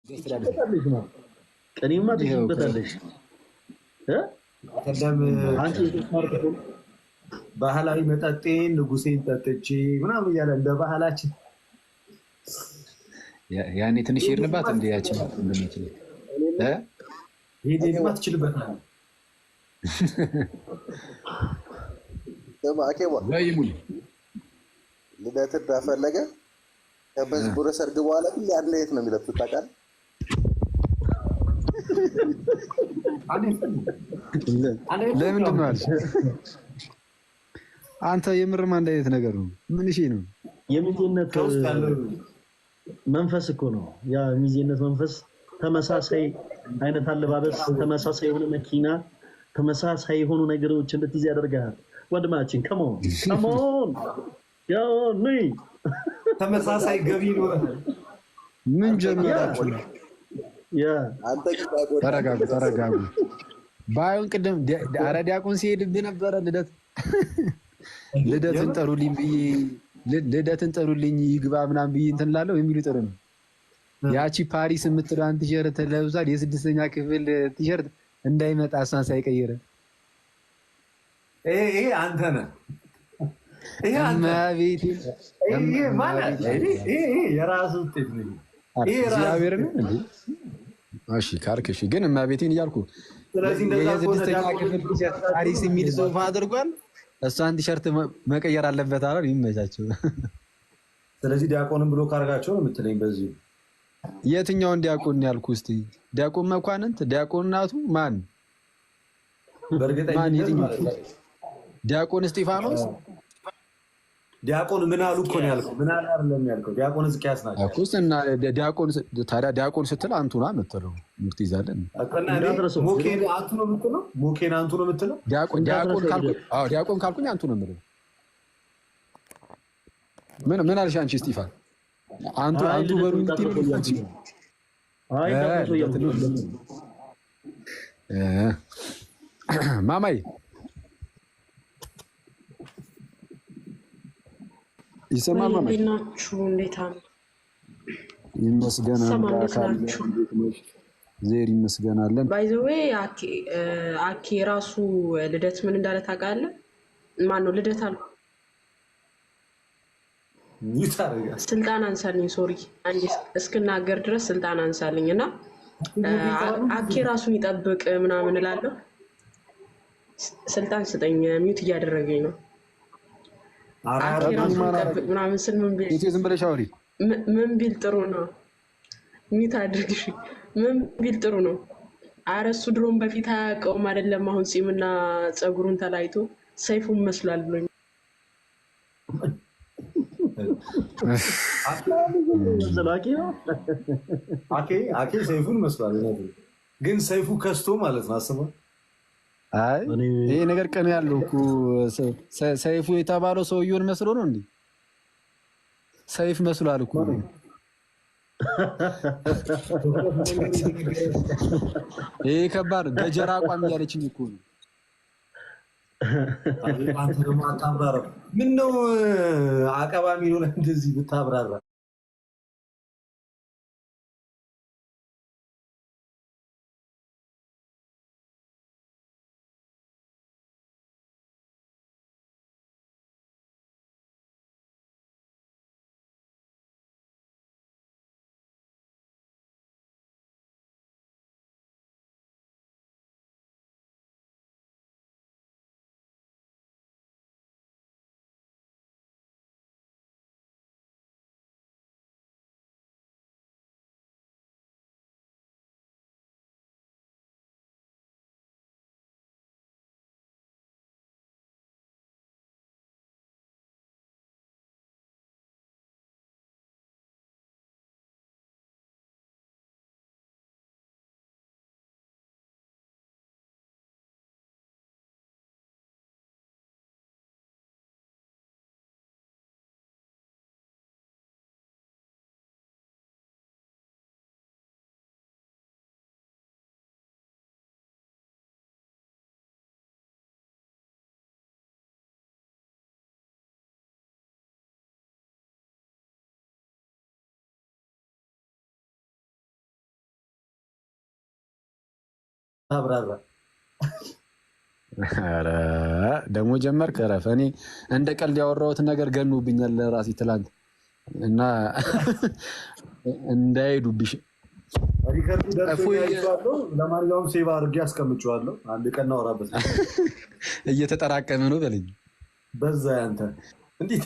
ትችይበታለሽ ነው ቀኔማ ትችይበታለሽ ቀደም አንቺ ተስማርተው ባህላዊ መጠጤን ንጉሴን ጠጥቼ ምናምን እያለ እንደ ባህላችን ያኔ ትንሽ ይርንባት እንደ ያችን እንደምትል ይሄማ ትችልበታለህ። አኬዋ ወይሙል ልደት እንዳፈለገ ከበዝቡረ ሰርግ በኋላ ሁሌ አንድ አይነት ነው የሚለብሱት ታውቃለህ? ለምንድን ነው አልሽ? አንተ የምርም አንድ አይነት ነገር ነው። ምን እሺ ነው የሚዜነት መንፈስ እኮ ነው። ያ የሚዜነት መንፈስ ተመሳሳይ አይነት አለባበስ፣ ተመሳሳይ የሆነ መኪና፣ ተመሳሳይ የሆኑ ነገሮች እንድትይዝ ያደርጋል። ወንድማችን ከሞን ያው ነይ ተመሳሳይ ገቢ ነው። ምን ጀመራችሁ? ያ አንተ ተረጋጉ። ባይሆን ቅድም ኧረ ዲያቆን ሲሄድብህ ነበረ ልደትን ጠሩልኝ ብዬ ልደትን ጠሩልኝ ይግባ ምናምን ብዬ እንትን እላለሁ የሚሉ ጥሩ ነው። ያቺ ፓሪስ የምትለዋን ቲሸርት ለብሷል። የስድስተኛ ክፍል ቲሸርት እንዳይመጣ እሷን ሳይቀይረ ይሄ አንተ ነህ። ይሄ የራሱ ውጤት ነው። እግዚአብሔር ነው እንዴ? እሺ ካልክ እሺ። ግን እማቤቴን እያልኩ የስድስተኛ ክፍል ቲሸርት ፓሪስ የሚል ጽሑፍ አድርጓል። እሷን ቲሸርት መቀየር አለበት አለ። ይመቻቸው። ስለዚህ ዲያቆንም ብሎ ካርጋቸው ነው የምትለኝ በዚህ የትኛውን ዲያቆን ያልኩ? እስቲ ዲያቆን መኳንንት፣ ዲያቆን ናቱ ማን? በእርግጠኝነት ማለት ነው ዲያቆን እስጢፋኖስ፣ ዲያቆን ምን አሉ እኮ ነው ያልከው? ምን አለ አይደለም ያልከው? ዲያቆን ሕዝቅያስ ናቸው እኮ እና ዲያቆን ታዲያ ዲያቆን ስትል አንቱና የምትለው ምርት ይዛለን። ሞኬን አንቱ ነው የምትለው? ሞኬን አንቱ ነው የምትለው? ዲያቆን ካልኩኝ አንቱ ነው የምለው። ምን አልሽ አንቺ እስጢፋን? አንቱ በሉ ማማይ ይሰማል። ማማይ ናችሁ? እንዴት አሉ? ይመስገን ዜር ይመስገናለን። ባይ ዘ ዌይ አኬ ራሱ ልደት ምን እንዳለ ታውቃለህ? ማነው ልደት አልኩ። ስልጣን አንሳልኝ፣ ሶሪ አንዴ እስክናገር ድረስ ስልጣን አንሳልኝ እና አኬ ራሱን ይጠብቅ ምናምን እላለሁ። ስልጣን ስጠኝ፣ ሚውት እያደረገኝ ነው። አኬ ራሱን ይጠብቅ ምናምን ስል ዝም ብለሽ አውሪ። ምን ቢል ጥሩ ነው? ሚውት አድርግሽ። ምን ቢል ጥሩ ነው? ኧረ እሱ ድሮም በፊት አያውቀውም አይደለም። አሁን ፂምና ፀጉሩን ተላይቶ ሰይፉን መስሏል ብሎኝ አኬ ሰይፉን መስሏል። ግን ሰይፉ ከስቶ ማለት ነው። አስበው። አይ ይሄ ነገር ቀን ያለው እኮ ሰይፉ የተባለው ሰውየውን መስሎ ነው እንዴ? ሰይፍ መስሏል እኮ። ይሄ ከባድ ገጀራ አቋም እያለችኝ እኮ ነው። ምን ነው አቀባ የሚሆነ እንደዚህ ብታብራራ አብራራ። ኧረ ደግሞ ጀመርክ። እረፍ። እኔ እንደ ቀልድ ያወራሁትን ነገር ገኑብኛል ለራሴ ትላንት እና እንዳይሄዱብሽ ሪከርዱ ደርሶ ለማንኛውም ሴቭ አድርጌ አስቀምጬዋለሁ። አንድ ቀን እናወራበት። እየተጠራቀመ ነው በለኝ። በዛ ያንተ እንዴት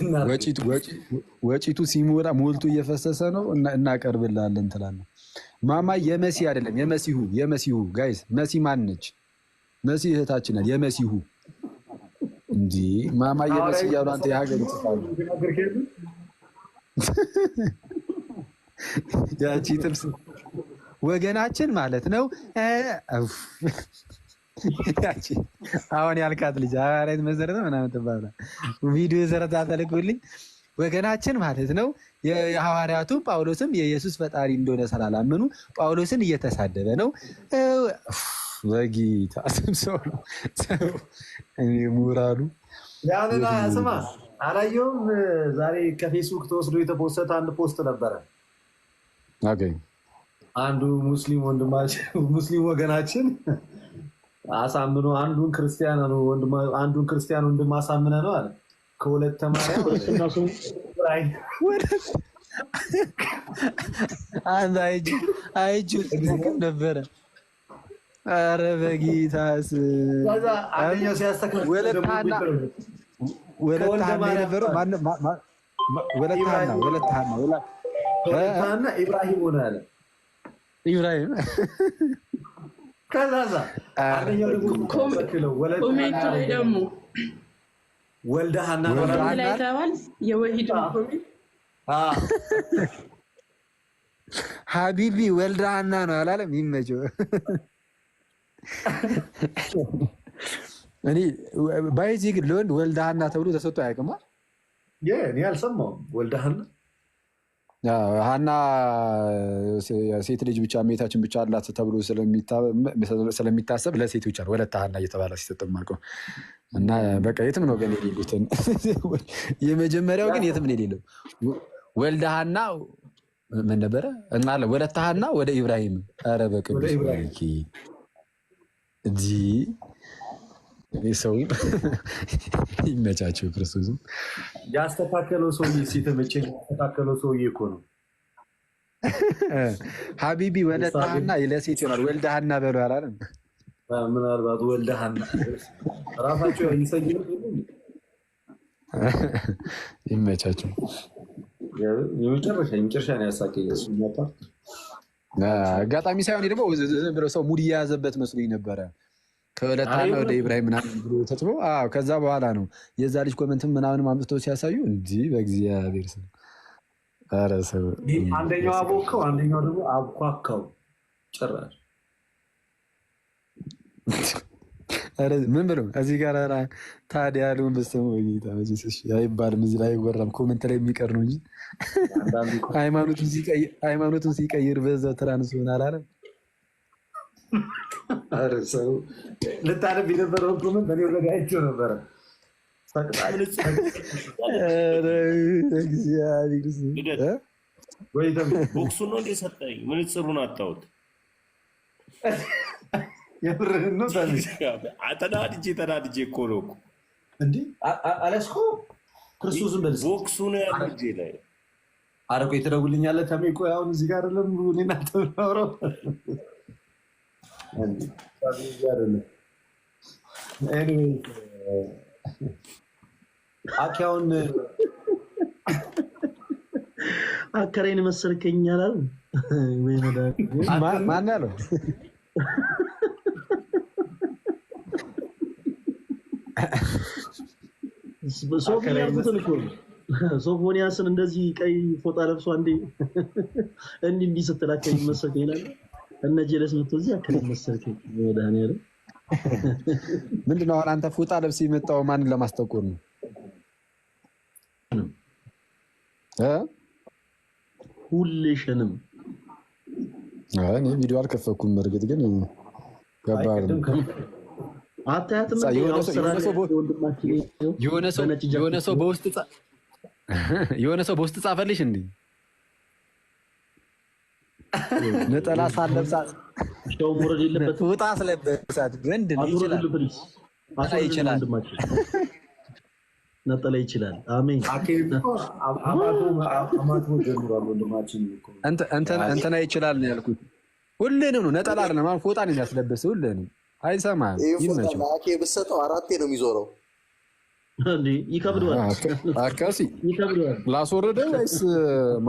ወጪቱ ሲሞላ ሞልቶ እየፈሰሰ ነው እናቀርብልሃለን ትላለህ። ማማ የመሲ አይደለም የመሲሁ ጋይስ። መሲ ማን ነች? መሲ እህታችን ናት። የመሲሁ እንጂ ማማ የመሲ እያሉ አንተ የሀገር ይጽፋሉ። ያቺ ጥብስ ወገናችን ማለት ነው። አሁን ያልካት ልጅ ሐዋርያት መሰረት ምናምን ትባላለህ። ቪዲዮ ዘረታ ተልኮልኝ ወገናችን ማለት ነው። የሐዋርያቱ ጳውሎስም የኢየሱስ ፈጣሪ እንደሆነ ስላላመኑ ጳውሎስን እየተሳደበ ነው። በጌታ ስም ሰው ሙራሉ ያንና ስማ አላየሁም። ዛሬ ከፌስቡክ ተወስዶ የተፖሰተ አንድ ፖስት ነበረ። አንዱ ሙስሊም ወገናችን አሳምኖ አንዱን ክርስቲያን ወንድም አሳምነ ነው አለ። ከወለተ ማርያም አንድ አይጁ ነበረ። ኧረ በጌታስ አንደኛው ሲያስተካክል ወለታና ኢብራሂም ሆነ አለ። ኢብራሂም ከዛዛ አንደኛው ኮሜንት ላይ ደግሞ ወልደሃና ላይ ተባል የወሂድ ኮሜንት ሀቢቢ ወልደሃና ነው አላለም። ይመቸው። እኔ ባይዚህ ግን ለወንድ ወልደሃና ተብሎ ተሰጥቶ አያውቅም። እኔ አልሰማሁም። ወልደሃና ሀና ሴት ልጅ ብቻ እመቤታችን ብቻ አላት ተብሎ ስለሚታሰብ ለሴት ብቻ ነው ወለተ ሀና እየተባለ ሲሰጥም አልቀው እና በቃ የትም ነው ግን የሌሉትን የመጀመሪያው ግን የትም ነው የሌለው። ወልደ ሀና ምን ነበረ እና ወለተ ሀና ወደ ኢብራሂም። ኧረ በቅዱስ እዚህ ሰው ይመቻቸው። ክርስቶስም ያስተካከለው ሰውዬ ሲተመቸኝ ያስተካከለው ሰውዬ እኮ ነው። ሀቢቢ ወለተሃና ለሴት ይሆናል። ወልደሃና በሉ አላለም። ምናልባት ወልደሃና ራሳቸው ይሰግዱ። ይመቻቸው። የመጨረሻ ነው ያሳቀኝ እሱ ፓርት። አጋጣሚ ሳይሆን ደግሞ ዝም ብሎ ሰው ሙድ የያዘበት መስሎኝ ነበረ። ከወለታና ወደ ኢብራሂም ምናምን ብሎ ተጽፎ ከዛ በኋላ ነው የዛ ልጅ ኮመንትም ምናምን አምጥተው ሲያሳዩ እንዲህ በእግዚአብሔር ስም ኧረ ሰው አንደኛው አቦካው አንደኛው ደግሞ አብኳካው ጭራሽ ኧረ ምን ብሎ እዚህ ጋር ታዲያ ያለውን በስተሙ በጌታ መቼስ አይባልም። እዚህ ላይ አይወራም። ኮመንት ላይ የሚቀር ነው እንጂ ሃይማኖቱን ሲቀይር በዛው ትራንስ ሆነ አላለም። ኧረ ሰው ልታነብ የነበረውን ኮመንት እኔ ወደ አይቼው ነበረ። ቦክሱን ነው እንደ ሰጠኝ ምንጽሩን አጣሁት። የምርህን ነው? ተናድጄ እኮ ነው እኮ እንዴ አለስኮ ክርስቶስን በልስ ቦክሱን ያለው እጄ ላይ ኧረ ቆይ ትደውልልኛለህ። ተሜ ቆይ አሁን እዚህ ጋር አይደለም እኔና አንተ የምናወራው አኪያውን አከራይን መሰልከኝ አላል ወይ? ማን ያለው? ሶፎንያስን እንደዚህ ቀይ ፎጣ ለብሶ እንዲህ ስትል አከራይን መሰልከኝ ይላል። እነ ጀለስ መጥቶ እዚህ አከራይን መሰልከኝ ወዳኔ አይደል? ምንድነው አሁን አንተ ፎጣ ለብስ የመጣው ማንን ለማስጠቆር ነው? ሁልሽንም እኔ ቪዲዮ አልከፈኩም። እርግጥ ግን ገባህ አታያትም? የሆነ ሰው በውስጥ ጻፈልሽ እንዴ? ነጠላ ሳለብሳ ብቻውን መውረድ የለበትም። ውጣ ስለበሳት ወንድ ይችላል ይችላል ነጠላ ይችላል። አሜን። እንትና ይችላል ነው ያልኩት። ሁሌንም ነው ነጠላ አይደለም ማለት ፎጣ ነው የሚያስለብስ። ሁሌንም አይሰማም። ይመችው አኬ ብትሰጠው 4 ነው የሚዞረው እንዴ ይከብደዋል። አካሲ ይከብደዋል። ላስወረደው ወይስ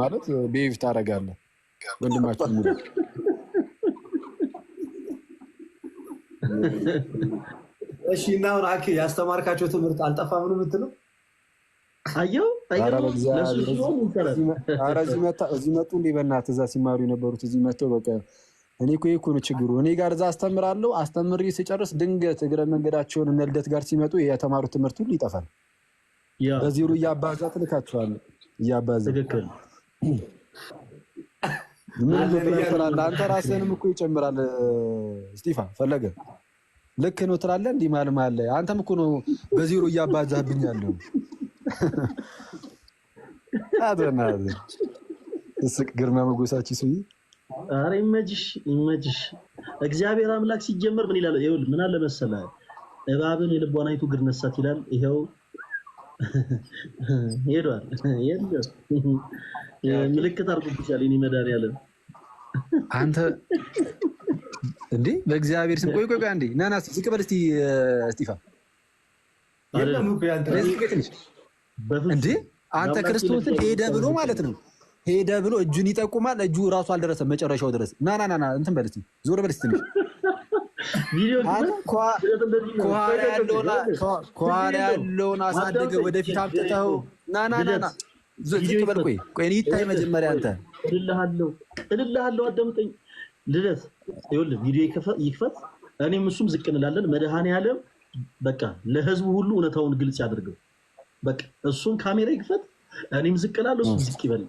ማለት ቤቭ ታደርጋለህ? ወንድማችን ሙሉ እሺ። እና አሁን አኬ ያስተማርካቸው ትምህርት አልጠፋም ነው የምትለው? አየው እዚህ መጡ እንዴ? በእናትህ እዛ ሲማሩ የነበሩት እዚህ መጥተው በቃ እኔ እኮ ነው ችግሩ። እኔ ጋር እዛ አስተምራለሁ። አስተምሬ ስጨርስ ድንገት እግረ መንገዳቸውን እነ ልደት ጋር ሲመጡ የተማሩት ትምህርት ሁሉ ይጠፋል። በዚሁ እያባዛ ትልካቸዋለህ። እያባዛ ትክክል። አንተ ራስህንም እኮ ይጨምራል። እስጢፋ ፈለገ ልክ ነው ትላለህ። እንዲህ ማልማለ አንተም እኮ ነው በዚሁ እያባዛህብኝ ያለው። አደናዘ እስቅ ግርማ መጎሳችን ሰውዬ። ኧረ ይመችሽ ይመችሽ። እግዚአብሔር አምላክ ሲጀመር ምን ይላል? ይኸውልህ ምን አለ መሰለህ፣ እባብን የልቧን አይቶ እግር ነሳት ይላል። ይኸው ሄዷል። ምልክት አድርጎብሻል። እኔ መድኃኒዓለም አንተ እንዴ በእግዚአብሔር ስም ቆይ አንዴ ናና ዝቅ በል እስቲ እስጢፋ። እንዴ አንተ ክርስቶስን ሄደ ብሎ ማለት ነው ሄደ ብሎ እጁን ይጠቁማል። እጁ ራሱ አልደረሰም መጨረሻው ድረስ። ና እንትን በል እስቲ ዞር በል እስቲ ከኋላ ያለውን አሳድገህ ወደፊት አምጥተኸው ና ዝቅ በል። ቆይ እኔ ይታይ መጀመሪያ አንተ እልልሃለሁ። አዳምጠኝ ልደት። ይኸውልህ ቪዲዮ ይክፈት፣ እኔም እሱም ዝቅ እንላለን። መድኃኒዓለም በቃ ለህዝቡ ሁሉ እውነታውን ግልጽ ያድርገው። በቃ እሱም ካሜራ ይክፈት፣ እኔም ዝቅ እላለሁ፣ እሱም ዝቅ ይበል።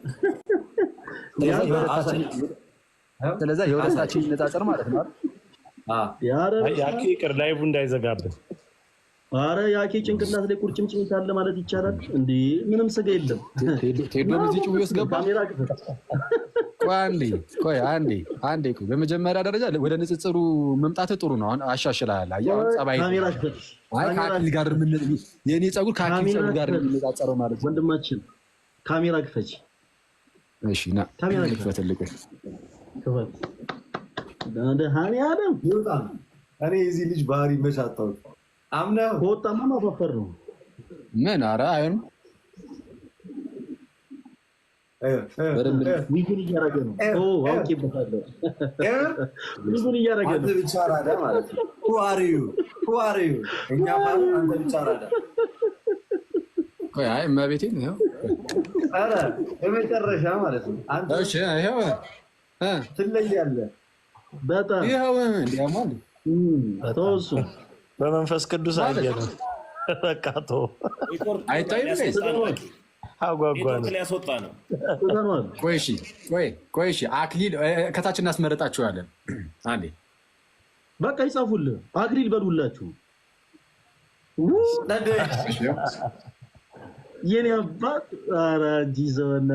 ስለዛ የሁለታችን ይነጻጸር ማለት ነው። ያኬ ቅር ላይቭ እንዳይዘጋብን። አረ ያኬ ጭንቅላት ላይ ቁርጭምጭሚት አለ ማለት ይቻላል እንዴ? ምንም ስጋ የለም። ቴዶ በዚህ ጭው ያስገባ ካሜራ ክፈት። ቆይ አንዴ በመጀመሪያ ደረጃ ወደ ንጽጽሩ መምጣት ጥሩ ነው። አሁን አሻሽላል። አያው ጸባይ ካሜራ ክፈት። ከአኪል ጋር የኔ ጸጉር ከአኪል ጸጉር ጋር የሚነጻጸረው ማለት ነው። ወንድማችን ካሜራ ክፈች። እሺ ና ካሜራ ክፈትልኝ። ክፈት መድኃኒዓለም ይውጣ። እኔ የዚህ ልጅ ባህሪ መቻጣው አምነህ ከወጣማ ማፋፈር ነው። ምን ኧረ አይሆንም። ዊጉን እያደረገ ነው። አውቄበታለሁ። ዊጉን እያደረገ ነው። አንተ ብቻ አራዳ ማለት ነው። Who are you? እኛ ማለት አንተ ብቻ አራዳ። ቆይ አይ እመቤቴን ነው። ኧረ የመጨረሻ ማለት ነው። አንተ እሺ ይሄው ትለያለህ በጣም ይሄው እንዲያማል ተወሱ በመንፈስ ቅዱስ አየነው። በቃ ተው አይታይም። አጓጓን ያስወጣ ነው። ቆይ እሺ አክሊል ከታች እናስመረጣችኋለን። አንዴ በቃ ይጻፉልህ። አክሊል በሉላችሁ። የኔ አባት ኧረ እንጂ ዘወና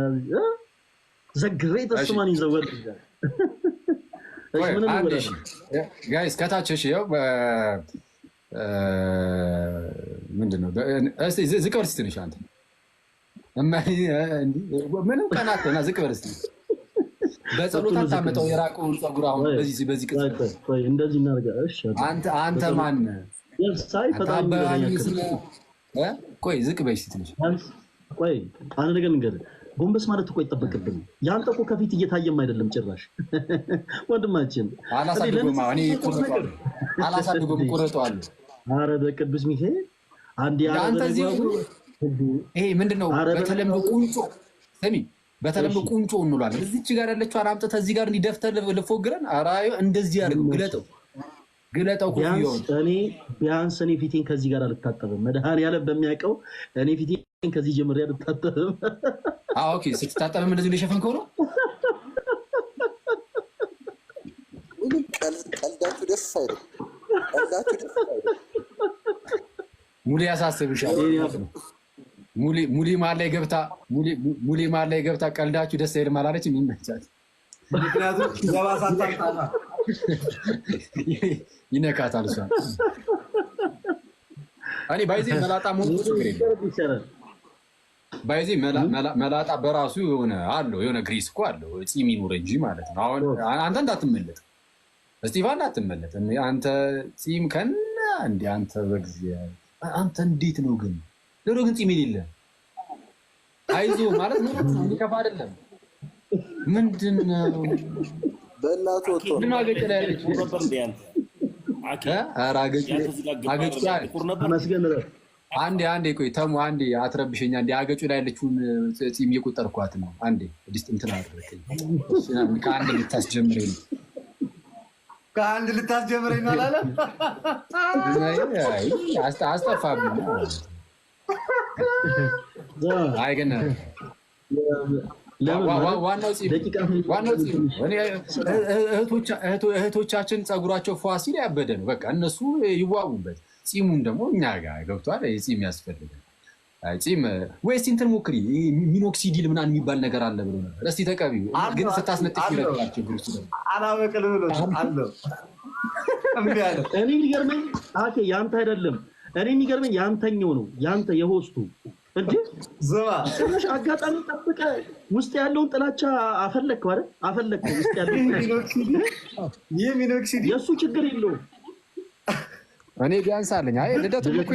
ዘግሬት እሱማን ይዘወል ጋይስ ከታች እሺ ያው ምንድነው? እስቲ ዝቅ በል እስቲ ነሽ አንተ ምንም ቀናት እና ዝቅ በል እስቲ በጸሎት አታመጣው የራቀውን ጸጉር አሁን በዚህ ቅጽበት እንደዚህ እናድርጋ። እሺ አንተ ማን ሳይ ፈጣሪ ቆይ ዝቅ በይ እስቲ ትንሽ ቆይ አንድ ነገር ንገርህ። ጎንበስ ማለት እኮ አይጠበቅብንም። ያንተ እኮ ከፊት እየታየም አይደለም ጭራሽ ወንድማችን። አላሳድጎም ቆረጠዋለሁ። ኧረ በቅዱስ ሚካኤል አንድ ይሄ ምንድነው? በተለምዶ ቁንጮ እንሏለን። እዚች ጋር ያለችው አምጥተህ እዚህ ጋር እንዲደፍተህ ልፎግረን። ኧረ እንደዚህ አድርግ፣ ግለጠው። ቢያንስ እኔ ፊቴን ከዚህ ጋር አልታጠብም። መድኃኒዓለም በሚያውቀው እኔ ፊቴን ከዚህ ጀምሬ አልታጠብም። ኦኬ ስትታጠብም እንደዚህ የሸፈንከው ነው። ቀልዳችሁ ደስ አይልም። ሙሌ ያሳስብሻል። ሙሌ መሀል ላይ ገብታ ቀልዳችሁ ደስ አይልም አላለችም። ይመቻል። ምክንያቱም ይነካታል እሷ። እኔ ባይዜ መላጣ ሞት ችግር የለም። ባይዜ መላጣ በራሱ የሆነ ግሪስ እኮ አለው። ፂም ይኑር እንጂ ማለት ነው። አሁን አንተ እንዳትመለጥ እስጢፋ እንዳትመለጥ። አንተ ፂም ከና እንደ አንተ በእግዚአብሔር አንተ እንዴት ነው ግን ለሮ ግን ፂም የሌለ አይዞ ማለት ነው። እንዲከፋ አይደለም። ምንድነው በእናቱ ወጥቶ ምን አገጭ ላይ ያለች አንዴ ቆይ ተሙ አንዴ አትረብሸኛ። እንደ አገጩ ላይ ያለችውን ፂም እየቆጠርኳት ነው። አንዴ ዲስት እንትን አደረከኝ። ከአንድ ልታስጀምረኝ ነው። ከአንድ ልታስጀምረኝ ነው አላለም። አስጠፋብኝ። አይ ግን ዋናው እህቶቻችን ፀጉራቸው ፏ ሲል ያበደ ነው። በቃ እነሱ ይዋቡበት። ፂሙን ደግሞ እኛ ጋር ገብቷል። ፂም ያስፈልጋል። ፂም ወይስ እንትን ሞክሪ፣ ሚኖክሲዲል ምናምን የሚባል ነገር አለ ብሎ ነበር። እስኪ ተቀቢው። ግን ስታስነጥፍ ይረዳል። ችግር ውስጥ አላበቅል ብሎ አለው። እኔ የሚገርመኝ ያንተ አይደለም። እኔ የሚገርመኝ ያንተኛው ነው። ያንተ የሆስቱ እንጂ ትንሽ አጋጣሚ ጠብቀህ ውስጥ ያለውን ጥላቻ አፈለግከው አይደል? አፈለግከው ውስጥ ያለውን ሚኖክሲዲል የእሱ ችግር የለውም። እኔ ቢያንስ አለኝ። አይ ልደት እኮ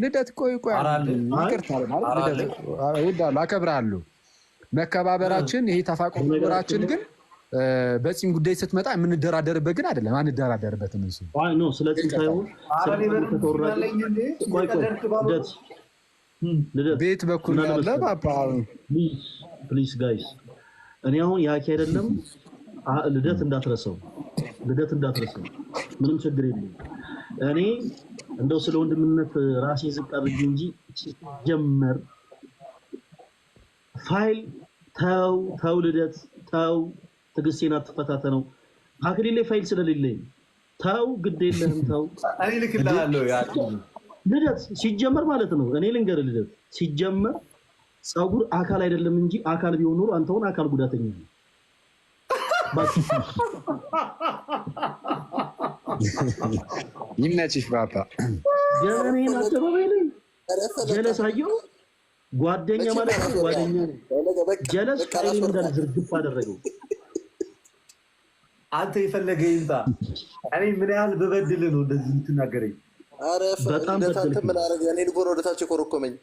ልደት ቆይ ይቅርታ እወዳለሁ፣ አከብርሃለሁ። መከባበራችን ይሄ ተፋቆራችን ግን በፂም ጉዳይ ስትመጣ የምንደራደርበት ግን አይደለም። አንደራደርበትም። እሱ ነው ስለዚህ ሳይሆን ቤት በኩል ያለ ፓፓ ፕሊዝ ጋይስ፣ እኔ አሁን ያኪ አይደለም። ልደት እንዳትረሰው፣ ምንም ችግር የለም። እኔ እንደው ስለ ወንድምነት ራሴ ዝቅ አድርጌ እንጂ ጀመር ፋይል ተው ልደት ተው፣ ትዕግስቴን አትፈታተነው። አክሊሌ ፋይል ስለሌለኝ ተው፣ ግድ የለህም ተው። እኔ ልክልሃለሁ ልደት ሲጀመር ማለት ነው። እኔ ልንገርህ ልደት ሲጀመር ፀጉር አካል አይደለም እንጂ አካል ቢሆን ኖሮ አንተውን አካል ጉዳተኛ ነው። ይመችሽ ፓፓ። ገበኔን አደባባይ ላይ ጀለሳየው ጓደኛ ማለት ነው። ጓደኛ ጀለስ ቃሌን እንዳል ዝርግፍ አደረገው። አንተ የፈለገ ይምጣ። እኔ ምን ያህል በበድል ነው እንደዚህ የምትናገረኝ? በጣም አንተ ምን አደረገ? እኔ ልጎን ወደታች ኮረኮመኝ።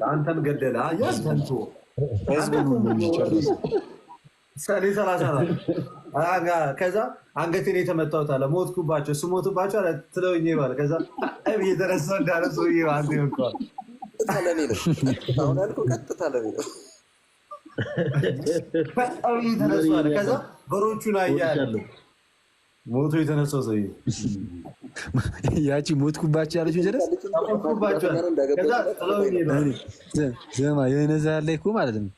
አንተን ገደለ። ያንተንቶ ሰኔ 30 ከዛ አንገቴን የተመታሁት አለ። ሞትኩባቸው ስሞትባቸው አለ ትለውኝ ይባል። ከዛ እየተነሳ እንዳለ ሰውዬ አንተ ይወቀዋል። ለኔ ነው አሁን ያልኩህ፣ ቀጥታ ለኔ ነው። ከዛ በሮቹን አያለ ሞቶ የተነሳው ሰውዬ ያቺ ሞትኩባቸው ያለችው ጀለስ ዘማ የነዛ ያለ እኮ ማለት ነው።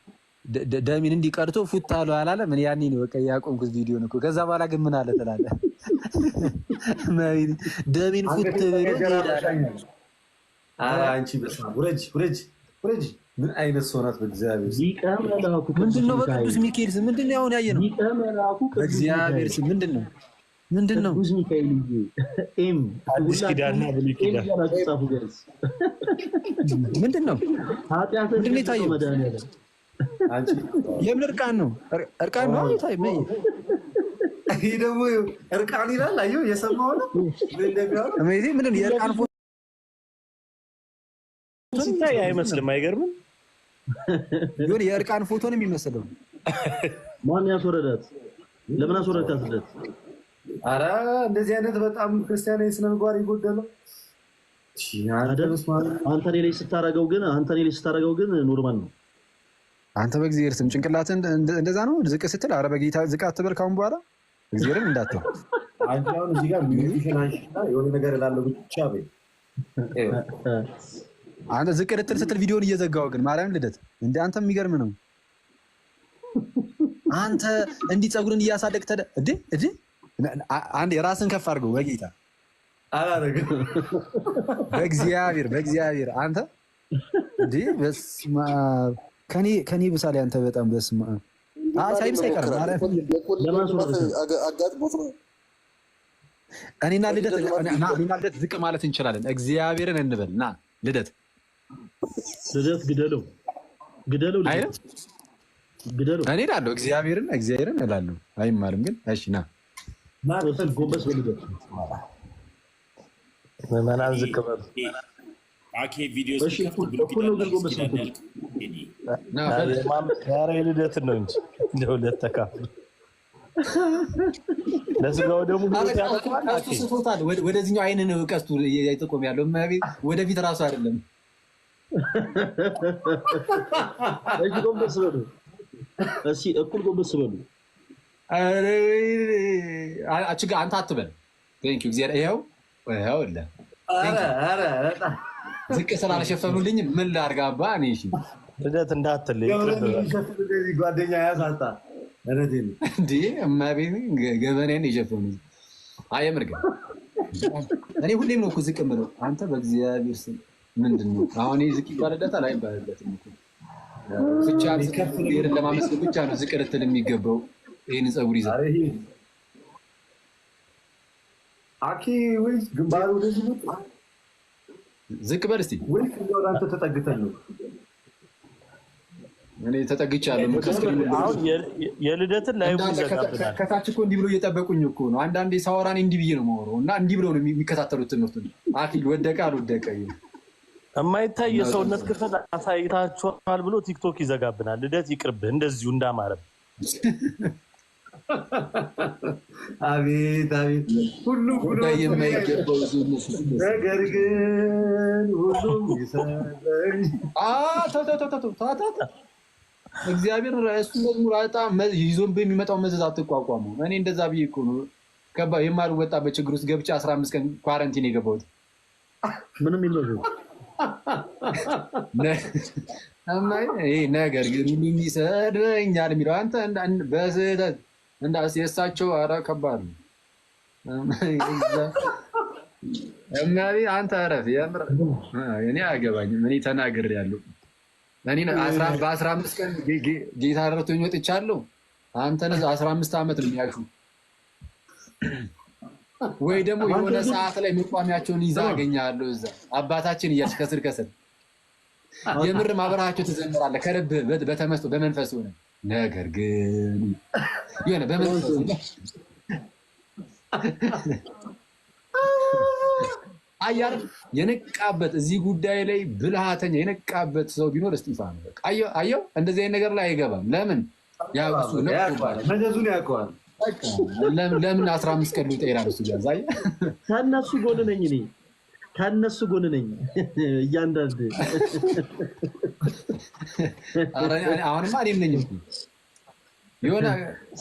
ደሚን እንዲቀርቶ ፉት አለው አላለም። ምን ያኔ ነው በቃ ያቆምኩት ቪዲዮ ነው እኮ። ከዛ በኋላ ግን ምን አለ ትላለህ? ደሚን ፉት ብሎ ይሄዳል። አንቺ በስመ አብ ውረጅ። ምን አይነት ሰው ናት? በእግዚአብሔር ምንድነው? በቅዱስ ሚካኤል ስም ምንድነው? አሁን ያየ ነው። በእግዚአብሔር ስም ምንድነው? ቅዱስ ሚካኤል ኤም አዲስ ኪዳንና ብሉይ ኪዳን ምንድነው? ምንድነው የታየው? የምን እርቃን ነው? እርቃን ነው የታየው። ይሄ ደግሞ እርቃን ይላል። አየሁ የሰማው ነው። ምንድነው የእርቃን ፎቶ ሲታይ አይመስልም? አይገርምም? ይሁን የእርቃን ፎቶ ነው የሚመስለው። ማን ያስወረዳት? ለምን አስወረዳት? ልደት ኧረ እንደዚህ አይነት በጣም ክርስቲያናዊ ስነ ምግባር ይጎደለው። አንተ እኔ ላይ ስታረገው ግን ኖርማል ነው። አንተ በእግዚአብሔር ስም ጭንቅላትን እንደዛ ነው ዝቅ ስትል፣ ኧረ በጌታ ዝቅ አትበል። ካሁን በኋላ እግዚአብሔርን እንዳትል። አንቺ አሁን እዚህ ጋር ሚዩዚሽን አንሺና የሆነ ነገር እላለሁ ብቻ በይ። አንተ ዝቅ ልትል ስትል ቪዲዮን እየዘጋው ግን ማርያም ልደት እንደ አንተ የሚገርም ነው። አንተ እንዲህ ፀጉርን እያሳደግ እንዴ አንድ የራስን ከፍ አድርገው በጌታ አላረግም። በእግዚአብሔር አንተ እንዴ በስመ አብ ከኔ ብሳሌ አንተ በጣም በስመ አብ ሳይም ሳይቀርም አጋጥሞት ነው። እኔና ልደት ዝቅ ማለት እንችላለን። እግዚአብሔርን እንበል ና ልደት ግደለው አይደል? እኔ እላለሁ እግዚአብሔርን እላለሁ። አይማርም ግን እሺ ና ጎንበስ በልደት ምዕመናን ዝቅ በሉ። አኬ ቪዲዮ ልደትን ነው እንጂ ለሁለት ተካፍሎ ለስጋው ደግሞ ስቶታል። ወደዚህኛው አይንን ቀስቱ አይጠቆም ያለው ወደፊት እራሱ አይደለም። እሺ ጎንበስ በሉ እስኪ እኩል ጎንበስ በሉ። አንተ አትበል። ቴንክ ዩ እግዚአብሔር ይኸው ዝቅ ስላልሸፈኑልኝ ምን ላድርግ አባ እኔ እሺ ልደት እንዳትል ጓደኛ ያሳጣ እንዴ እማቤት ገበኔን የሸፈኑ አየምር ግን እኔ ሁሌም ነው እኮ ዝቅ የምለው። አንተ በእግዚአብሔር ስም ምንድን ነው አሁን ዝቅ ይባልለታል አይባልለትም እኮ ብቻ ብሔርን ለማመስገን ብቻ ነው ዝቅ ልትል የሚገባው። ይህን ፀጉር ይዘህ አኪ ወይ ግንባሩ ወደዚህ ነው ዝቅ በል እስኪ ወይ ወደ አንተ ተጠግተህ ነው። እኔ ተጠግቻለሁ። አሁን የልደትን ላይ ይዘጋብናል። ከታች እኮ እንዲህ ብሎ እየጠበቁኝ እኮ ነው። አንዳንዴ ሳወራኔ እንዲህ ብዬ ነው የማወራው እና እንዲህ ብለው ነው የሚከታተሉት ትምህርቱን። አኪል ወደቀ አልወደቀ የማይታይ የሰውነት ክፍል አሳይታችኋል ብሎ ቲክቶክ ይዘጋብናል። ልደት ይቅርብህ እንደዚሁ እንዳማረብ። አቤት ሁሉም የማይገባው ነገር ግን ሁሉም ይሰበኝ እግዚአብሔር እሱ መዝሙር በጣም ይዞን በሚመጣው መዘዝ አትቋቋሙ። እኔ እንደዛ ብዬ እኮ ነው የማልወጣበት ችግር ውስጥ ገብቼ 15 ቀን ኳረንቲን የገባሁት። ምንም ይለዩ ነገር ግን ይሰድበኛል የሚለው አንተ በስህተት የእሳቸው ኧረ ከባድ ነው። አንተ እረፍ። የምር እኔ አያገባኝም። እኔ ተናግሬያለሁ። እኔ በ15 ቀን ጌታ ረድቶኝ ወጥቻለሁ። አንተ 15 ዓመት ነው የሚያሹ ወይ ደግሞ የሆነ ሰዓት ላይ መቋሚያቸውን ይዛ አገኛለሁ። እዛ አባታችን እያልሽ ከስር የምር ማብራቸው ትዘምራለህ ከልብህ በተመስጦ በመንፈስ ሆነ። ነገር ግን የሆነ በመንፈስ አያር የነቃበት እዚህ ጉዳይ ላይ ብልሃተኛ የነቃበት ሰው ቢኖር እስጢፋኖስ ነው። አየው እንደዚህ አይነት ነገር ላይ አይገባም። ለምን ያውሱ ነው መዘዙን ያውቀዋል። ለምን 15 ቀን ሊጠይራ ነው ሲያዝ ከነሱ ጎን ነኝ እኔ ከነሱ ጎን ነኝ። እያንዳንዱ አሁንማ እኔም ነኝ እኮ የሆነ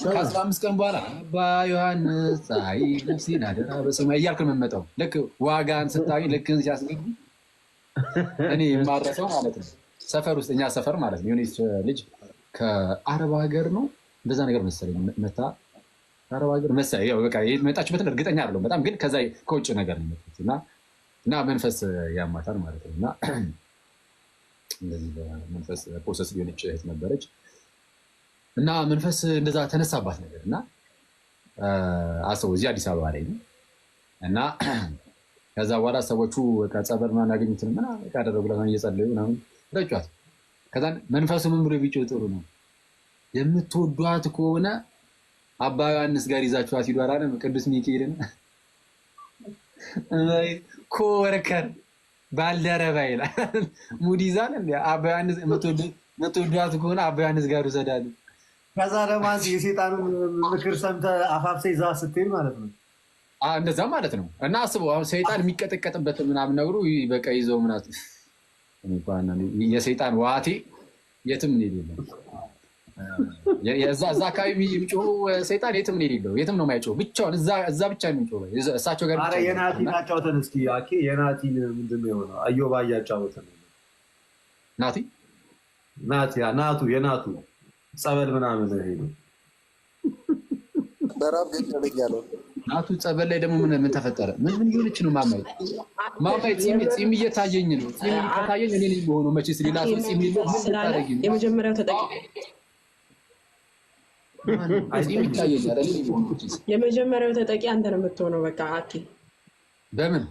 ከ15 ቀን በኋላ አባ ዮሐንስ ፀሐይ ነፍሴን አደራ በሰማይ እያልክ ነው የምመጣው። ልክ ዋጋን ስታገኝ ልክ ሲያስገቡ እኔ የማረሰው ማለት ነው። ሰፈር ውስጥ እኛ ሰፈር ማለት ነው የሆነች ልጅ ከአረብ ሀገር ነው እንደዛ ነገር መሰለኝ መታ አረብ ሀገር መሰለኝ ያው በቃ የመጣችበትን እርግጠኛ አይደለሁም በጣም ግን ከዛ ከውጭ ነገር ነው የመጣች እና መንፈስ ያማታል ማለት ነው። እና እንደዚህ በመንፈስ ፕሮሰስ ሊሆነች እህት ነበረች እና መንፈስ እንደዛ ተነሳባት ነገር እና አሰው እዚህ አዲስ አበባ ላይ ነው እና ከዛ በኋላ ሰዎቹ በቃ ጸበል ምናምን ያገኙትን ምናምን ያደረጉ ለማን እየጸለዩ ምናምን ረጯት። ከዛ መንፈሱ ምን ብሎ ቢጮህ ጥሩ ነው የምትወዷት ከሆነ አባ ዮሐንስ ጋር ይዛችኋት ሂዱ አላለም ቅዱስ ሚካኤልን ኮወርከር ባልደረባ ይላል ሙድ ይዛል እንደ አባ ዮሐንስ የምትወዷት ከሆነ አባ ዮሐንስ ጋር ውሰዳሉ። ከዛ ደግሞ የሴጣን ምክር ሰምተህ አፋፍሰህ ይዛ ስትሄድ ማለት ነው። እንደዛ ማለት ነው። እና አስበው አሁን ሰይጣን የሚቀጠቀጥበት ምናምን ነገሩ በቃ ይዘው ምናምን የሰይጣን ዋቴ የትም ነው የሌለው። እዛ አካባቢ የሚጮሁ ሰይጣን የትም ነው የሌለው። የትም ነው የማይጮህ ብቻውን እዛ ብቻ ነው የሚጮህ እሳቸው ጋር። ኧረ የናቲን አጫውተን እስኪ አኬ። የናቲን ምንድን ነው የሆነው? አዮባ እያጫወተን ናቱ የናቱ ጸበል ምናምን ሄዱ በራብ ገጠለኝ ያለው ናቱ ጸበል ላይ ደግሞ ምን ተፈጠረ? ምን እየሆነች ነው? ማማይ ፂም እየታየኝ ነው። ፂም እየታየኝ እኔ ልጅ በሆነው መቼስ ሌላ ሰው ፂም ሊለው ምን ታደርጊ? የመጀመሪያው ተጠቂ የመጀመሪያው ተጠቂ አንተ ነው የምትሆነው። በቃ አኪ በምን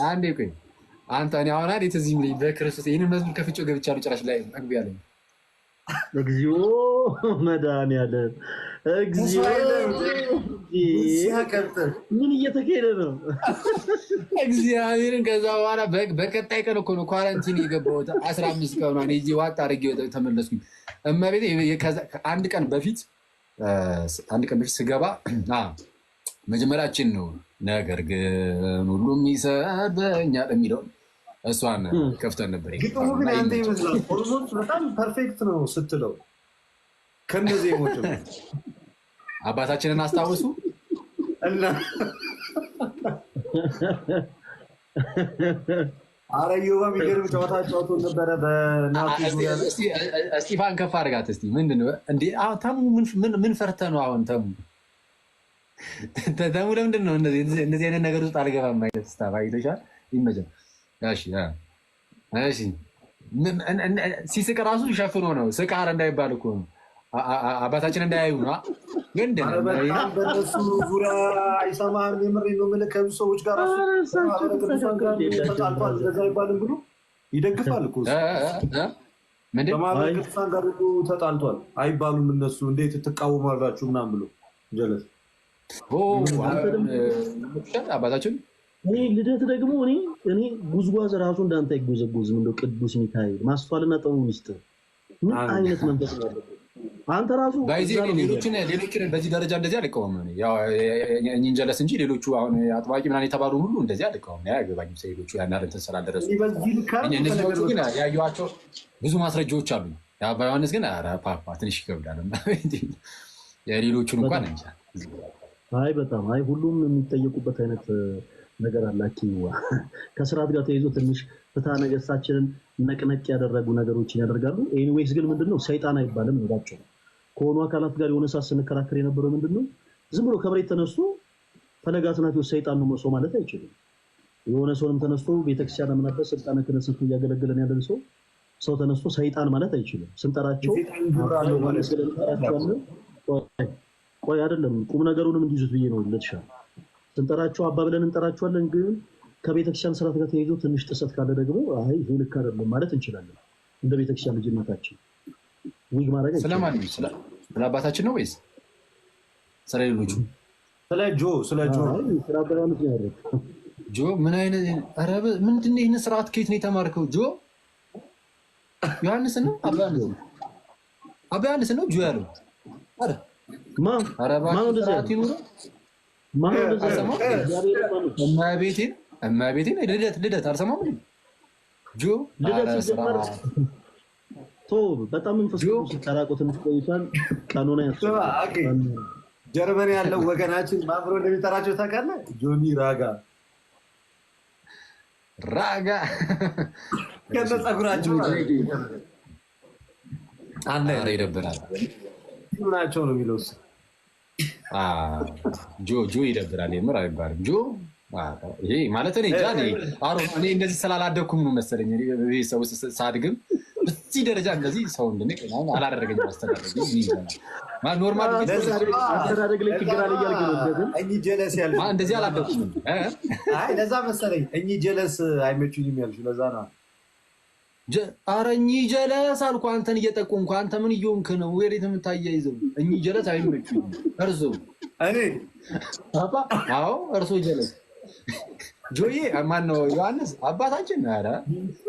አንዴ ቆይ አንተ እኔ አሁን አይደል እዚህ ምን በክርስቶስ ይሄንን መዝሙር ከፍቼው ገብቻለሁ። ጭራሽ ላይ መግቢያ ላይ እግዚኦ መድኃኒዓለም እግዚኦ ምን እየተካሄደ ነው? እግዚአብሔርን ከዛ በኋላ በቀጣይ ቀን እኮ ነው ኳረንቲን የገባሁት። 15 ቀን ነው እዚህ ዋጣ አድርጌ ተመለስኩኝ። እመቤቴ አንድ ቀን በፊት ስገባ መጀመሪያችን ነው ነገር ግን ሁሉም ይሰበኛል የሚለው እሷን ከፍተን ነበር። ግጥሙ ግን አንተ ይመስላል ኦርቶዶክስ በጣም ፐርፌክት ነው ስትለው ከነዚህ ሞት አባታችንን አስታውሱ እና አረ ዮባ የሚገርም ጨዋታ ጨዋቶ ነበረ። በናቱ እስጢፋን ከፍ አድርጋት እስቲ። ምንድን ነው እንዴ? አሁን ተሙ ምን ፈርተህ ነው? አሁን ተሙ ለምንድን ነው እንደዚህ አይነት ነገር ውስጥ አልገባም አይነት ስታፍ አይተሻል? ይመጀን እሺ ሲስቅ ራሱ ሸፍኖ ነው። ስቃር እንዳይባል እኮ ነው። አባታችን እንዳያዩ ነው። ግን በእነሱ ዙሪያ አይሰማህም። የምሬን ነው የምልህ። ከብዙ ሰዎች ጋር ተጣልቷል እንደዛ አይባልም ብሎ ይደግፋል እኮ ከማህበረ ቅዱሳን ጋር ተጣልቷል አይባሉም እነሱ። እንዴት ትቃወማላችሁ ምናምን ብሎ ጀለስ አባታችን ልደት ደግሞ እኔ ጉዝጓዝ ራሱ እንዳንተ አይጎዘጎዝም። እንደው ቅዱስ ሚካኤል ማስተዋልና ጥበብ ውስጥ ምን አይነት መንፈስ ነው ያለው? አንተ ራሱ ሌሎችን በዚህ ደረጃ እንደዚህ አልቀወምም። እኔን ጀለስ እንጂ ሌሎቹ አሁን አጥባቂ ምናምን የተባሉ ሁሉ እንደዚህ አልቀወምም። ያገባኝ ሌሎቹ ያን አይነት ስላልደረሱ እነዚህዎቹ ግን ያዩዋቸው ብዙ ማስረጃዎች አሉ። የአባ ዮሐንስ ግን ኧረ ፓፓ ትንሽ ይከብዳል። የሌሎቹን እንኳን እንጃ። አይ በጣም አይ ሁሉም የሚጠየቁበት አይነት ነገር አላችሁ። ከስርዓት ጋር ተይዞ ትንሽ ፍትሐ ነገሥታችንን ነቅነቅ ያደረጉ ነገሮችን ያደርጋሉ። ኤኒዌይስ ግን ምንድነው ሰይጣን አይባልም ነው ከሆኑ አካላት ጋር የሆነ ሰዓት ስንከራከር የነበረው ምንድነው ዝም ብሎ ከመሬት ተነስቶ ፈለገ አትናቴዎስ ሰይጣን ነው መስሎ ማለት አይችልም። የሆነ ሰውንም ተነስቶ ቤተክርስቲያን ምናበት ስልጣነ ክህነት እያገለገለን ያለን ሰው ተነስቶ ሰይጣን ማለት አይችልም። ስንጠራቸው ቆይ አይደለም ቁም ነገሩንም እንዲይዙት ብዬ ነው ለተሻለ ስንጠራቸው አባ ብለን እንጠራቸዋለን። ግን ከቤተክርስቲያን ስርዓት ጋር ተይዞ ትንሽ ጥሰት ካለ ደግሞ አይ ይሄ ልክ አይደለም ማለት እንችላለን። እንደ ቤተክርስቲያን ልጅነታችን ዊግ ማድረግ ስለማን ነው? ስለ አባታችን ነው ወይስ ስለ ሌሎቹ? ስለ ጆ ምን አይነት አረብ ምንድን ነው? ይሄን ስርዓት ከየት ነው የተማርከው? ጆ ዮሐንስ ነው? አባ ዮሐንስ ነው ጆ ያለው? አረ ማን እንደዚህ ይኑር እመቤቴን ልደት አልሰማም። ጆ በጣም መንፈስ ሲጠራቁት ቆይቷል። ቀኑን ጀርመን ያለው ወገናችን ማብሮ እንደሚጠራቸው ታውቃለህ? ጆኒ ራጋ ከነ ፀጉራቸው ይደብራል ናቸው ነው የሚለው ጆ ይደብራል። የምር አይባልም ጆ ይሄ ማለት እኔ እንደዚህ ስላላደኩም ነው መሰለኝ። ሰው ሳድግም በዚህ ደረጃ እንደዚህ ሰው አላደረገኝም። አስተዳደግ ኖርማል አስተዳደግ ላይ ችግር አለ እያልክ ነው። ጀለስ ያልኩህ እንደዚህ አላደኩም። ለዛ መሰለኝ ጀለስ አይመቹኝም ያልሽው ለዛ ነው። ኧረ እኚህ ጀለስ አልኩ አንተን እየጠቆምኩ። አንተ ምን እየሆንክ ነው? ወዴት የምታያይዘው? እኚህ ጀለስ አይመቹኝም። እርሶ አዎ እርሶ ጀለስ ጆዬ ማነው ዮሐንስ አባታችን? ኧረ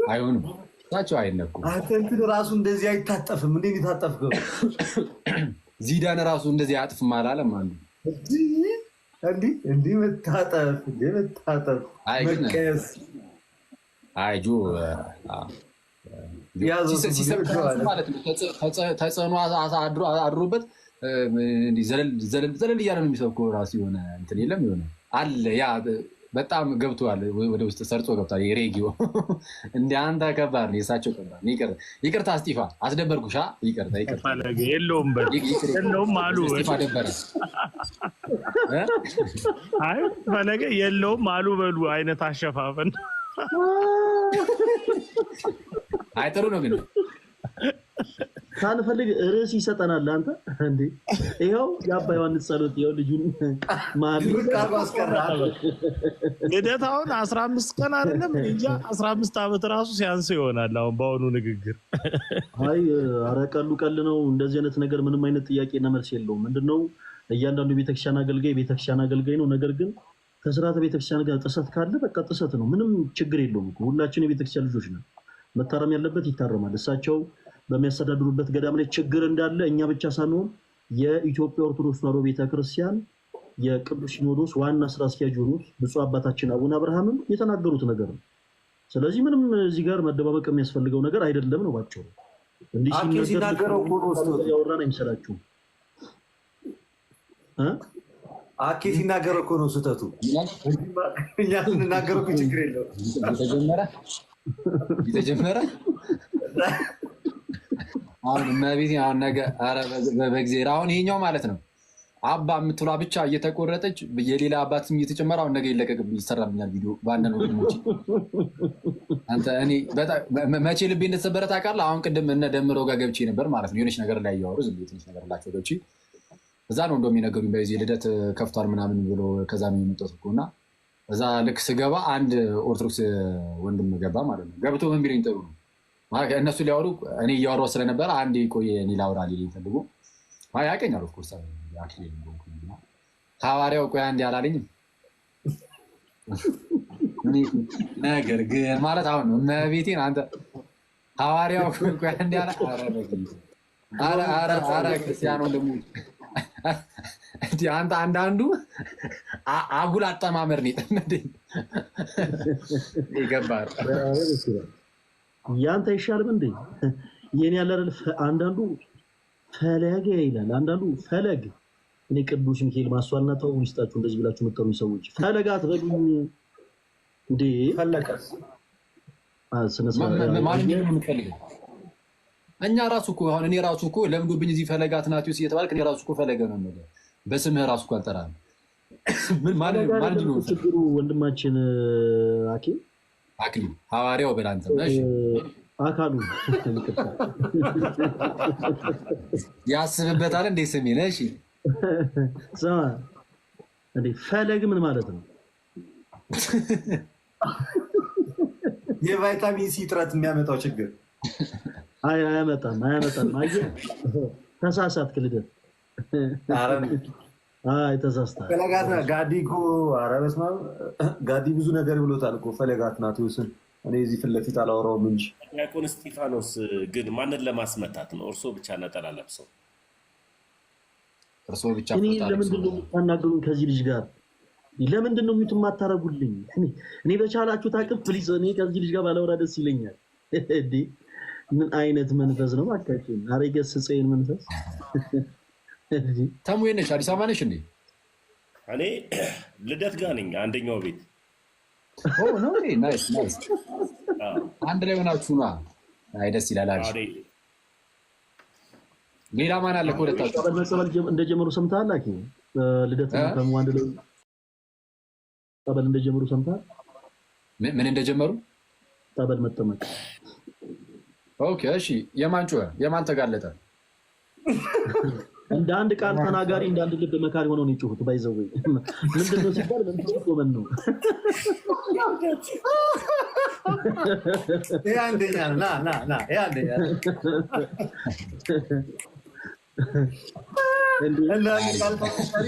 አይሆንም እሳቸው አይነኩም። አንተ ራሱ እንደዚህ አይታጠፍም። እንዴት የታጠፍከው? ዚዳን ራሱ እንደዚህ አያጥፍም አላለም አንዱ። እንዲህ መታጠፍ መቀስ ጆ ተጽዕኖ አድሮበት ዘለል እያለ ነው የሚሰብከው። ራሱ የሆነ እንትን የለም የሆነ አለ ያ በጣም ገብቷል፣ ወደ ውስጥ ሰርጾ ገብቷል። የሬጊዮ እንደ አንተ ከባድ ነው፣ የእሳቸው ከባድ ነው። ይቅርታ እስጢፋ አስደበርኩሻ። ይቅርታ የለውም አሉ እስጢፋ ደበረ። አይ ፈለገ የለውም አሉ በሉ አይነት አሸፋፈን። አይ ጥሩ ነው ግን ሳንፈልግ ርዕስ ይሰጠናል። አንተ እንዴ ይኸው የአባ ዮሐንስ ጸሎት ይኸው ልጁን ልደታውን 15 ቀን አይደለም እንጂ 15 ዓመት ራሱ ሲያንስ ይሆናል አሁን በአሁኑ ንግግር። አይ ኧረ ቀሉ ነው። እንደዚህ አይነት ነገር ምንም አይነት ጥያቄና መልስ የለውም። ምንድነው እያንዳንዱ ቤተክርስቲያን አገልጋይ ነው። ነገር ግን ከስርዓተ ቤተክርስቲያን ጋር ጥሰት ካለ በቃ ጥሰት ነው፣ ምንም ችግር የለውም። ሁላችን የቤተክርስቲያን ልጆች ነን። መታረም ያለበት ይታረማል። እሳቸው በሚያስተዳድሩበት ገዳም ላይ ችግር እንዳለ እኛ ብቻ ሳንሆን የኢትዮጵያ ኦርቶዶክስ ተዋሕዶ ቤተክርስቲያን የቅዱስ ሲኖዶስ ዋና ስራ አስኪያጅ የሆኑት ብፁዕ አባታችን አቡነ አብርሃምም የተናገሩት ነገር ነው። ስለዚህ ምንም እዚህ ጋር መደባበቅ የሚያስፈልገው ነገር አይደለም ነው ባጭሩ። እንዲህ ሲናገረው ያወራን አይመስላችሁም? አኬ ሲናገረው እኮ ነው ስህተቱ። እኛ ስንናገረው እኮ ችግር የለውም። የተጀመረ አሁን እመቤቴ አሁን ነገ ኧረ በእግዚአብሔር አሁን ይሄኛው ማለት ነው አባ የምትሏ ብቻ እየተቆረጠች የሌላ አባት ስም እየተጨመረ አሁን ነገ ይለቀቅብኝ ይሰራብኛል ቪዲዮ በአንዳንድ ወንድሞች። አንተ እኔ መቼ ልቤ እንደተሰበረ ታውቃለህ? አሁን ቅድም እነ ደምረው ጋር ገብቼ ነበር ማለት ነው። የሆነች ነገር ላይ እያወሩ ዝም ብዬ ትንሽ ነገር ላቸው ገብቼ እዛ ነው እንደውም የነገሩኝ በዚህ ልደት ከፍቷል ምናምን ብሎ ከዛ ነው የመጣሁት እኮ እና እዛ ልክ ስገባ አንድ ኦርቶዶክስ ወንድም ገባ ማለት ነው። ገብቶ ምን ቢለኝ ጥሩ ነው እነሱ ሊያወሩ እኔ እያወራሁ ስለነበረ አንድ ቆየ እኔ ላውራ ሊለኝ ፈልጎ ያውቀኛል። ኦፍኮርስ ሐዋርያው ቆይ አንዴ አላለኝም ነገር ግን ማለት አሁን ነው እመቤቴን አንተ ሐዋርያው ቆይ አንዴ አረ ክርስቲያን ወንድሞች አንተ አንዳንዱ አጉል አጠማመር ነው ይገባል። ያንተ ይሻልም እንዴ የኔ ያለ አንዳንዱ ፈለገ ይላል፣ አንዳንዱ ፈለግ። እኔ ቅዱስ ሚካኤል ማስዋልና ተው ይስጣችሁ እንደዚህ ብላችሁ መጠሩ ሰዎች ፈለጋት በሉኝ እንዴ ፈለቀስ ማን ነው የምትፈልገው? እኛ ራሱ እኮ አሁን እኔ ራሱ እኮ ለምዶብኝ እዚህ ፈለጋት ናቲውስ እየተባልክ እኔ ራሱ እኮ ፈለገ ነው የምልህ በስምህ ራሱ እኮ አልጠራህም። ምን ማለት ነው ችግሩ? ወንድማችን አክሊሉ ሐዋርያው በል አንተ እሺ አካሉ ያስብበታል እንዴ ስሜ ነህ? እሺ ስማ እንዴ ፈለግ ምን ማለት ነው? የቫይታሚን ሲ እጥረት የሚያመጣው ችግር አያመጣም። አየህ ተሳሳትክ ልደት። አይ ተሳስተሃል። ፈለጋት ጋዲ እኮ ኧረ በስመ አብ ጋዲ ብዙ ነገር ብሎታል እኮ ፈለጋት ናቲውስን። እኔ እዚህ ፊት ለፊት አላወራውም እንጂ ዲያቆን እስጢፋኖስ ግን ማንን ለማስመታት ነው? እርሶ ብቻ ነጠላ ለብሰው እርሶ ብቻ እኔ ለምንድን ነው የምታናግሩኝ ከዚህ ልጅ ጋር? ለምንድን ነው ሚቱ የማታረጉልኝ? እኔ በቻላችሁት አቅም ፕሊዝ እኔ ከዚህ ልጅ ጋር ባላወራ ደስ ይለኛል። እንዴ ምን አይነት መንፈስ ነው ባካችሁ? ኧረ ገስጸኝ መንፈስ። ተሙ ነሽ አዲስ አበባ ነሽ እንዴ? እኔ ልደት ጋር ነኝ አንደኛው ቤት። ኦ ነው እንዴ? ናይስ አንድ ላይ ሆናችሁ ነው። አይ ደስ ይላል። አሪፍ ሌላ ማን አለ? ኮለታችሁ ጠበል መጸበል እንደጀመሩ ሰምተሃል? አኪ ልደት ተሙ አንድ ላይ ጠበል እንደጀመሩ ሰምተሃል? ምን እንደጀመሩ? ጠበል መጠመቅ። ኦኬ እሺ። የማን ጮኸ? የማን ተጋለጠ? እንደ አንድ ቃል ተናጋሪ እንደ አንድ ልብ መካሪ ሆነው ነው የጮሁት። ባይዘው ምንድነው ሲባል መንፈስ ቆመን ነው። ይሄ አንደኛ ና ይሄ አንደኛ እንደ አንድ ቃል ተናጋሪ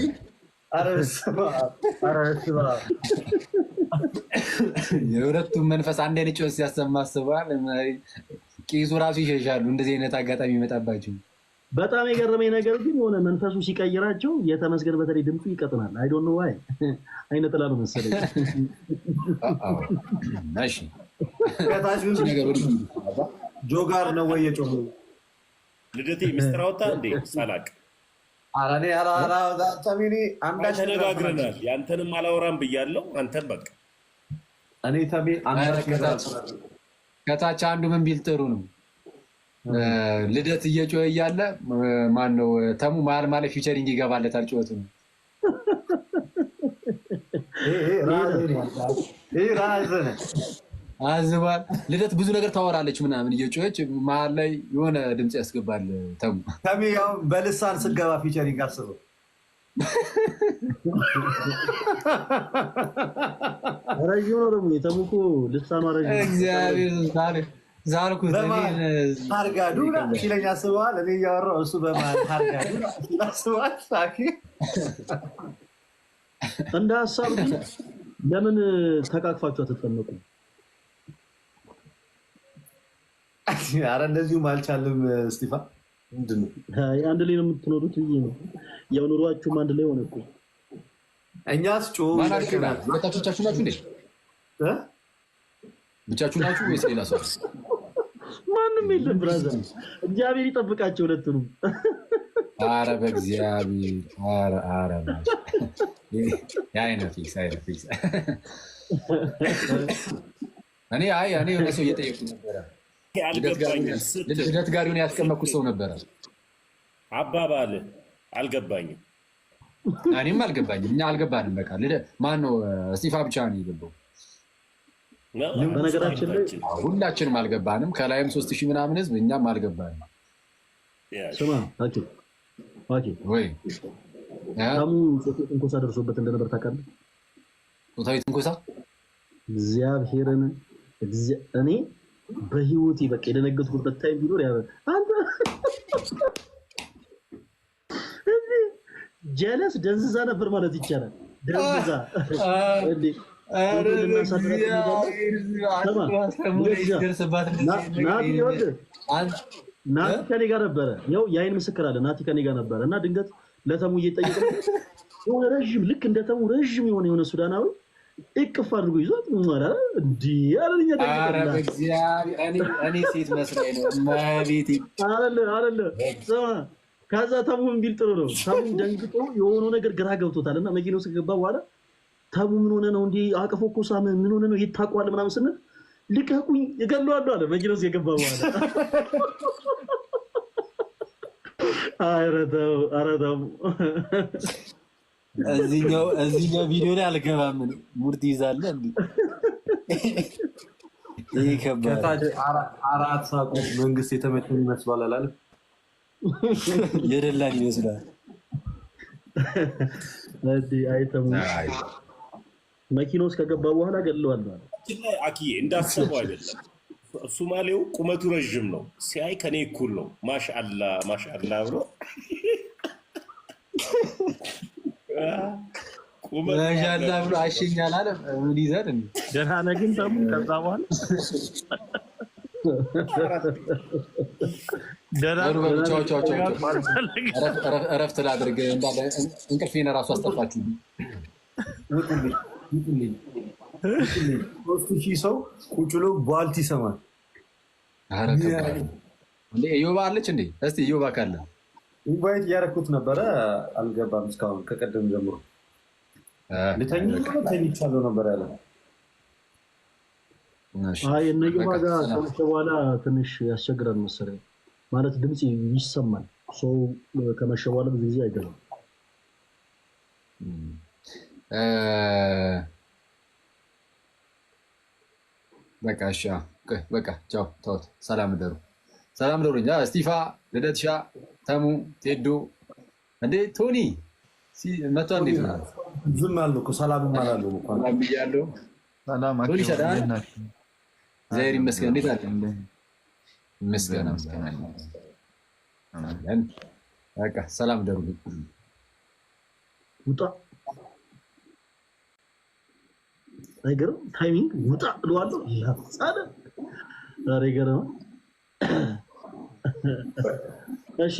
የሁለቱም መንፈስ አንድ አይነት ጮህ ሲያሰማ አስበዋል። ቄሱ ራሱ ይሸሻሉ እንደዚህ አይነት አጋጣሚ ይመጣባቸው። በጣም የገረመኝ ነገር ግን የሆነ መንፈሱ ሲቀይራቸው የተመስገን በተለይ ድምፁ ይቀጥናል። አይ ዶንት ኖ ዋይ አይነ ጥላ ነው መሰለኝ። እሺ ከታች ጆጋር ነው ወይ የጮሁ? ልደቴ ምስጢር አወጣ እንዴ ሳላቅ? ኧረ እኔ ተነጋግረናል። ያንተንም አላወራም ብያለሁ። አንተም በቃ እኔ ተሜ ከታች አንዱ ምን ቢል ጥሩ ነው? ልደት እየጮኸ እያለ ማነው ተሙ መሀል ማለት ፊቸሪንግ ይገባለታል ጩኸቱ ነው። አዝባል ልደት ብዙ ነገር ታወራለች ምናምን እየጮኸች መሀል ላይ የሆነ ድምፅ ያስገባል ተሙ። ተሜ ያው በልሳን ስገባ ፊቸሪንግ አስበው። ረዥም ነው ደግሞ የተሙ እኮ ልሳኗ ረዥም። እግዚአብሔር ዛልኩት ታርጋዱና ሲለኝ አስበዋል። እኔ እያወራሁ እሱ በመሀል ታርጋዱና ሲላስበዋል። ሳኪ እንደ ሀሳብ ግን ለምን ተቃቅፋችሁ አትጠመቁ? ኧረ እንደዚሁም አልቻልም። እስጢፋ ምንድን ነው አንድ ላይ ነው የምትኖሩት ብዬ ነው። ያው ኑሯችሁም አንድ ላይ ሆነ እኮ። እኛስ ብቻችሁ ናችሁ እንዴ? ብቻችሁ ናችሁ ወይስ ሌላ ሰው? ማንም የለም ብራዘር። እግዚአብሔር ይጠብቃቸው ሁለቱንም። ኧረ በእግዚአብሔር ኧረ አይነፊስ እኔ የሆነ ሰው እየጠየቁ ነበረ። ልደት ጋር ያስቀመጥኩት ሰው ነበረ። አባባል አልገባኝም። እኔም አልገባኝም። እኛ አልገባንም። በቃ ማነው እስጢፋ ብቻ ነው የገባው። በነገራችን ላይ ሁላችንም አልገባንም። ከላይም 3000 ምናምን ህዝብ፣ እኛም አልገባንም። ስማ ኦኬ ወይ ታሙ ትንኮሳ ደርሶበት እንደነበር ታውቃለህ? ጾታዊ ትንኮሳ እግዚአብሔርን እኔ በህይወቴ በቃ የደነገጥኩበት ታይም ቢኖር አንተ ጀለስ ደንዝዛ ነበር ማለት ይቻላል። ደንዝዛ ናቲ ከኔ ጋር ነበረ። ያው የአይን ምስክር አለ። ናቲ ከኔ ጋር ነበረ እና ድንገት ለተሙ እየጠየቀ የሆነ ረዥም ልክ እንደ ተሙ ረዥም የሆነ ሱዳናዊ እቅፍ አድርጎ ይዟት እንዲህ ያለኛ እኔ ሴት መስሎኝ ነው ማቤቴ አለ ስማ። ከዛ ተሙን ቢል ጥሩ ነው። ተሙ ደንግጦ የሆነው ነገር ግራ ገብቶታል እና መኪናው ውስጥ ገባ በኋላ ተሙ ምን ሆነ ነው እንዲህ አቅፎ እኮ ሳመ ምን ሆነ ነው ይታቋል ምናምን ስንል ልቀቁኝ እገለዋለሁ አለ። መኪናው ውስጥ የገባ በኋላ ኧረ ተው እዚህኛው ቪዲዮ ላይ አልገባም። ሙርት ይዛለህ እንዴ? ይሄ ከባድ አራት ሳቁ መንግስት የተመቸኝ ይመስላል አላለ? የደላን ይመስላል። አይተሙ መኪናው ውስጥ ከገባ በኋላ ገለዋለሁ አለ። አኪዬ እንዳሰበው አይደለም። ሱማሌው ቁመቱ ረዥም ነው። ሲያይ ከኔ እኩል ነው። ማሻአላ ብሎ ማሻአላ ብሎ አሸኛል አለ። ምን ይዛል እንዴ? ደህና ነህ ግን ተሙ? ከዛ በኋላ እረፍት ላድርግ እንዳለ እንቅልፌን እራሱ አስጠፋችሁ። ሶስት ሺህ ሰው ቁጭ ብሎ ቧልት ይሰማል። እዮባ አለች እንዴ? እስኪ እዮባ ካለ ኢንቫይት እያደረኩት ነበረ፣ አልገባም እስካሁን ከቀደም ጀምሮ። ተኝቻለሁ ነበር ያለ። እነ እዮባ ጋር ከመሸ በኋላ ትንሽ ያስቸግራል መሰለኝ። ማለት ድምፅ ይሰማል። ሰው ከመሸ በኋላ ብዙ ጊዜ አይገባም። በቃ እሺ፣ በቃ ቻው፣ ተውት። ሰላም ደሩ፣ ሰላም ደሩ። እስጢፋ፣ ልደትሻ፣ ተሙ፣ ቴዶ እንዴ ቶኒ መቶ እንዴት ነው? ዝም አሉ እኮ ሰላም አላሉ እኮ ብያለሁ። ሰላም ቶኒ ሸዳን ዘይር ይመስገን። እንዴት አለ? ይመስገን አሜን። በቃ ሰላም ደሩ። ውጣ አይገርም? ታይሚንግ ውጣ ብለዋለሁ። ያሳለ ዛሬ ገረመ። እሺ